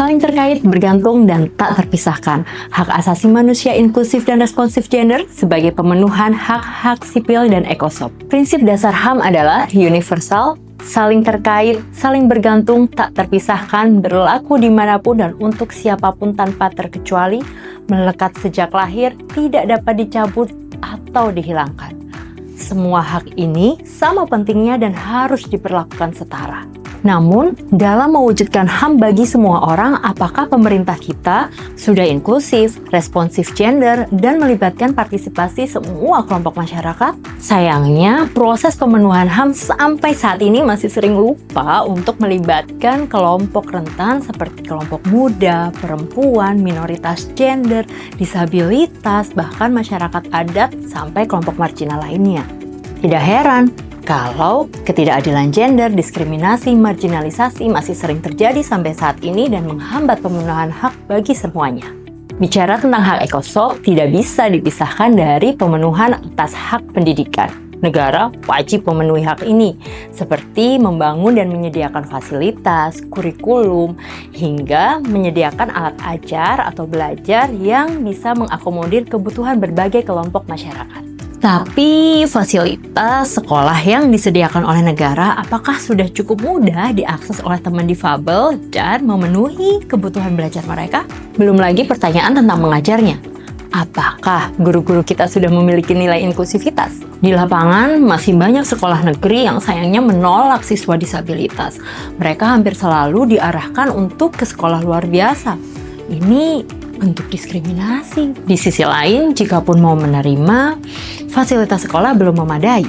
saling terkait, bergantung, dan tak terpisahkan. Hak asasi manusia inklusif dan responsif gender sebagai pemenuhan hak-hak sipil dan ekosop. Prinsip dasar HAM adalah universal, saling terkait, saling bergantung, tak terpisahkan, berlaku dimanapun dan untuk siapapun tanpa terkecuali, melekat sejak lahir, tidak dapat dicabut atau dihilangkan. Semua hak ini sama pentingnya dan harus diperlakukan setara. Namun, dalam mewujudkan HAM bagi semua orang, apakah pemerintah kita sudah inklusif, responsif gender, dan melibatkan partisipasi semua kelompok masyarakat? Sayangnya, proses pemenuhan HAM sampai saat ini masih sering lupa untuk melibatkan kelompok rentan seperti kelompok muda, perempuan, minoritas gender, disabilitas, bahkan masyarakat adat, sampai kelompok marginal lainnya. Tidak heran kalau ketidakadilan gender, diskriminasi, marginalisasi masih sering terjadi sampai saat ini dan menghambat pemenuhan hak bagi semuanya. Bicara tentang hak ekosop tidak bisa dipisahkan dari pemenuhan atas hak pendidikan. Negara wajib memenuhi hak ini, seperti membangun dan menyediakan fasilitas, kurikulum, hingga menyediakan alat ajar atau belajar yang bisa mengakomodir kebutuhan berbagai kelompok masyarakat. Tapi fasilitas sekolah yang disediakan oleh negara apakah sudah cukup mudah diakses oleh teman difabel dan memenuhi kebutuhan belajar mereka? Belum lagi pertanyaan tentang mengajarnya. Apakah guru-guru kita sudah memiliki nilai inklusivitas? Di lapangan masih banyak sekolah negeri yang sayangnya menolak siswa disabilitas. Mereka hampir selalu diarahkan untuk ke sekolah luar biasa. Ini bentuk diskriminasi. Di sisi lain, jikapun mau menerima, fasilitas sekolah belum memadai.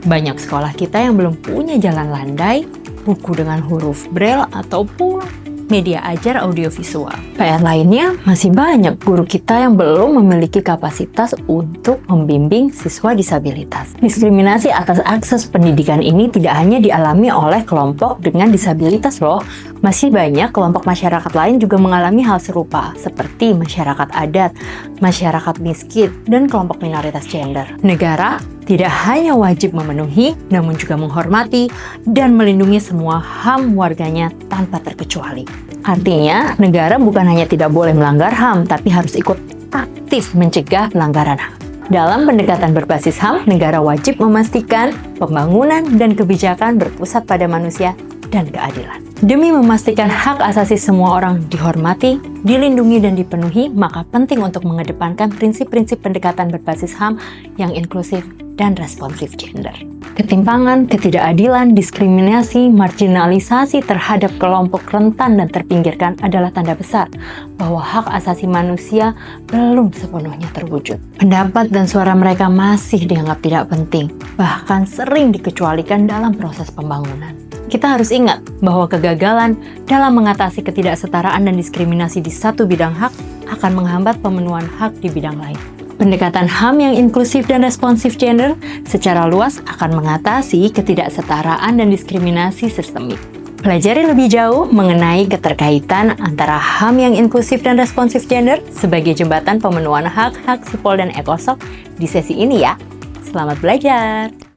Banyak sekolah kita yang belum punya jalan landai, buku dengan huruf braille, ataupun media ajar audiovisual. PR lainnya, masih banyak guru kita yang belum memiliki kapasitas untuk membimbing siswa disabilitas. Diskriminasi atas akses pendidikan ini tidak hanya dialami oleh kelompok dengan disabilitas loh. Masih banyak kelompok masyarakat lain juga mengalami hal serupa, seperti masyarakat adat, masyarakat miskin, dan kelompok minoritas gender. Negara tidak hanya wajib memenuhi, namun juga menghormati dan melindungi semua HAM warganya tanpa terkecuali. Artinya, negara bukan hanya tidak boleh melanggar HAM, tapi harus ikut aktif mencegah pelanggaran HAM. Dalam pendekatan berbasis HAM, negara wajib memastikan pembangunan dan kebijakan berpusat pada manusia dan keadilan. Demi memastikan hak asasi semua orang dihormati, dilindungi, dan dipenuhi, maka penting untuk mengedepankan prinsip-prinsip pendekatan berbasis HAM yang inklusif dan responsif gender. Ketimpangan, ketidakadilan, diskriminasi, marginalisasi terhadap kelompok rentan dan terpinggirkan adalah tanda besar bahwa hak asasi manusia belum sepenuhnya terwujud. Pendapat dan suara mereka masih dianggap tidak penting, bahkan sering dikecualikan dalam proses pembangunan. Kita harus ingat bahwa kegagalan dalam mengatasi ketidaksetaraan dan diskriminasi di satu bidang hak akan menghambat pemenuhan hak di bidang lain. Pendekatan HAM yang inklusif dan responsif gender secara luas akan mengatasi ketidaksetaraan dan diskriminasi sistemik. Pelajari lebih jauh mengenai keterkaitan antara HAM yang inklusif dan responsif gender sebagai jembatan pemenuhan hak-hak sipol dan ekosop di sesi ini ya. Selamat belajar!